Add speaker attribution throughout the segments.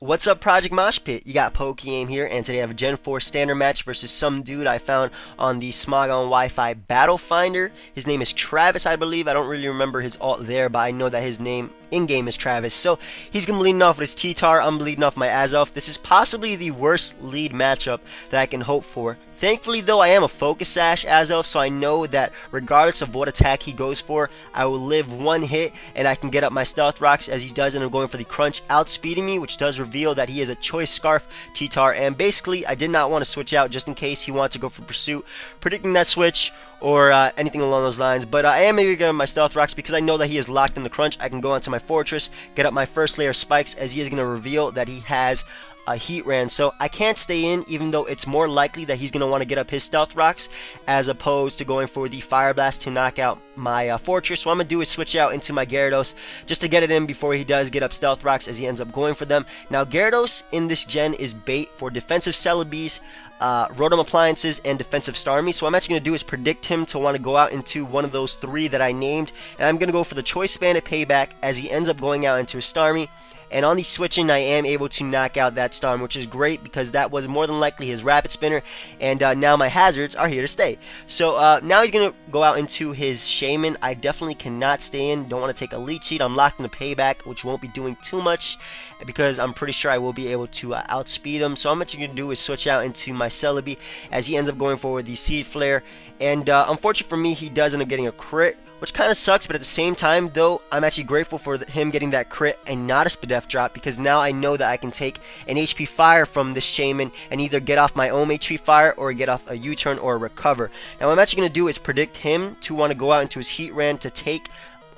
Speaker 1: What's up, Project MoshPit? You got PokeAim here, and today I have a Gen 4 standard match versus some dude I found on the Smog on Wi-Fi Battle Finder. His name is Travis, I believe. I don't really remember his alt there, but I know that his name in-game is Travis. So he's going to be leading off with his T-Tar. I'm leading off my Azelf. This is possibly the worst lead matchup that I can hope for. Thankfully, though, I am a Focus Sash Azelf, so I know that regardless of what attack he goes for, I will live one hit and I can get up my Stealth Rocks as he does end up going for the Crunch, outspeeding me, which does reveal that he is a Choice Scarf T-Tar. And basically, I did not want to switch out just in case he wanted to go for Pursuit, predicting that switch or anything along those lines. But I am maybe getting my Stealth Rocks because I know that he is locked in the Crunch. I can go onto my Fortress, get up my first layer Spikes as he is going to reveal that he has a Heat Ran, so I can't stay in, even though it's more likely that he's going to want to get up his Stealth Rocks as opposed to going for the Fire Blast to knock out my Fortress. So what I'm going to do is switch out into my Gyarados just to get it in before he does get up Stealth Rocks as he ends up going for them. Now Gyarados in this gen is bait for defensive Celebes, Rotom Appliances, and defensive Starmie. So what I'm actually going to do is predict him to want to go out into one of those three that I named, and I'm going to go for the Choice Bandit Payback as he ends up going out into a Starmie. And on the switching, I am able to knock out that Storm, which is great because that was more than likely his Rapid Spinner. And now my hazards are here to stay. So now he's going to go out into his Shaman. I definitely cannot stay in. Don't want to take a Leech Seed. I'm locked in a Payback, which won't be doing too much because I'm pretty sure I will be able to outspeed him. So what I'm going to do is switch out into my Celebi as he ends up going for the Seed Flare. And unfortunately for me, he does end up getting a crit, which kind of sucks, but at the same time, though, I'm actually grateful for him getting that crit and not a Spadef drop, because now I know that I can take an HP Fire from this Shaman and either get off my own HP Fire or get off a U-turn or a Recover. Now what I'm actually going to do is predict him to want to go out into his Heat Ran to take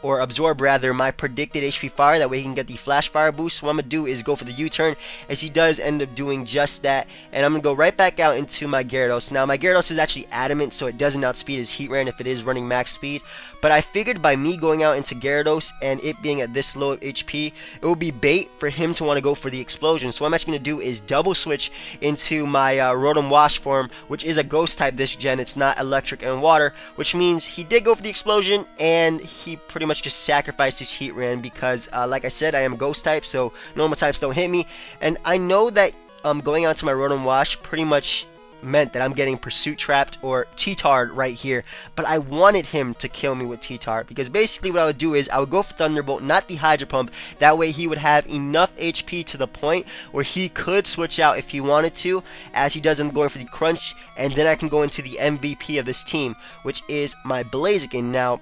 Speaker 1: or absorb rather my predicted HP Fire, that way he can get the Flash Fire boost. So what I'm going to do is go for the U-turn as he does end up doing just that, and I'm going to go right back out into my Gyarados. Now my Gyarados is actually adamant, so it doesn't outspeed his Heat Ran if it is running max speed, but I figured by me going out into Gyarados and it being at this low HP, it would be bait for him to want to go for the Explosion. So what I'm actually going to do is double switch into my Rotom Wash form, which is a Ghost type this gen. It's not Electric and Water, which means he did go for the Explosion and he pretty much just sacrificed his Heat Ran because like I said, I am Ghost type, so normal types don't hit me. And I know that going out to my Rotom Wash pretty much meant that I'm getting Pursuit Trapped or T-Tar'd right here, but I wanted him to kill me with T-Tar because basically what I would do is I would go for Thunderbolt, not the Hydro Pump. That way he would have enough HP to the point where he could switch out if he wanted to, as he does end up going for the Crunch, and then I can go into the MVP of this team, which is my Blaziken. Now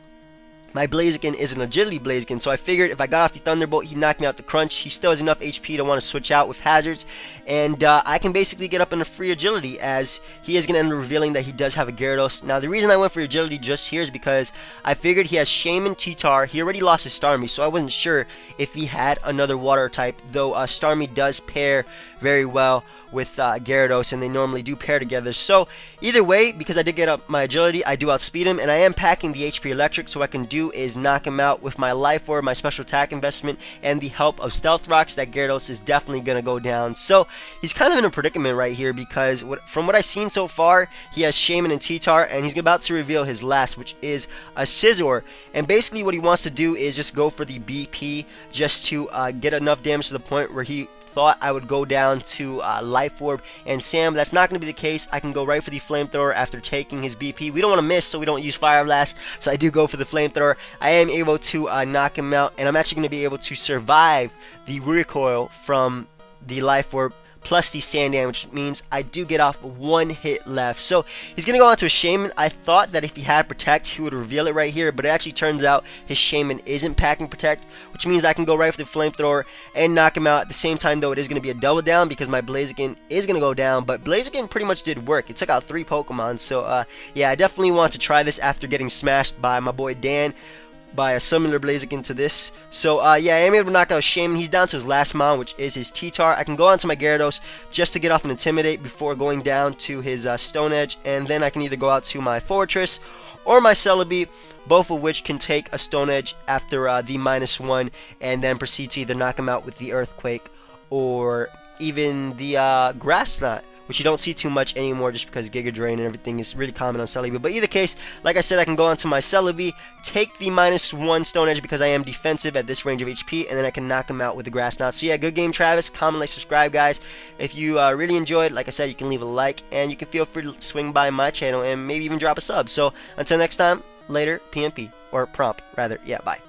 Speaker 1: my Blaziken is an Agility Blaziken, so I figured if I got off the Thunderbolt, he'd knock me out the Crunch. He still has enough HP to want to switch out with Hazards, and I can basically get up in a free Agility as he is going to end up revealing that he does have a Gyarados. Now, the reason I went for Agility just here is because I figured he has Shaman, T-Tar. He already lost his Starmie, so I wasn't sure if he had another Water type, though Starmie does pair very well with Gyarados, and they normally do pair together. So either way, because I did get up my Agility, I do outspeed him, and I am packing the HP Electric, so what I can do is knock him out with my Life Orb, my Special Attack investment, and the help of Stealth Rocks. That Gyarados is definitely going to go down. So he's kind of in a predicament right here because from what I've seen so far, he has Shaman and T-Tar, and he's about to reveal his last, which is a Scizor. And basically what he wants to do is just go for the BP just to get enough damage to the point where he thought I would go down to Life Orb and Sam. That's not going to be the case. I can go right for the Flamethrower after taking his BP. We don't want to miss, so we don't use Fire Blast, so I do go for the Flamethrower. I am able to knock him out, and I'm actually going to be able to survive the recoil from the Life Orb plus the Sandan, which means I do get off one hit left. So he's going to go on to a Shaman. I thought that if he had Protect, he would reveal it right here, but it actually turns out his Shaman isn't packing Protect, which means I can go right for the Flamethrower and knock him out. At the same time, though, it is going to be a double down because my Blaziken is going to go down, but Blaziken pretty much did work. It took out 3 Pokemon, so yeah, I definitely want to try this after getting smashed by my boy Dan by a similar Blaziken to this. So yeah, I am able to knock out Shaman. He's down to his last Mon, which is his T-Tar. I can go onto my Gyarados just to get off an Intimidate before going down to his Stone Edge, and then I can either go out to my Fortress or my Celebi, both of which can take a Stone Edge after the -1, and then proceed to either knock him out with the Earthquake or even the Grass Knot, which you don't see too much anymore just because Giga Drain and everything is really common on Celebi. But either case, like I said, I can go onto my Celebi, take the -1 Stone Edge because I am defensive at this range of HP, and then I can knock him out with the Grass Knot. So yeah, good game, Travis. Comment, like, subscribe, guys. If you really enjoyed, like I said, you can leave a like, and you can feel free to swing by my channel and maybe even drop a sub. So until next time, later, PMP, or prompt rather. Yeah, bye.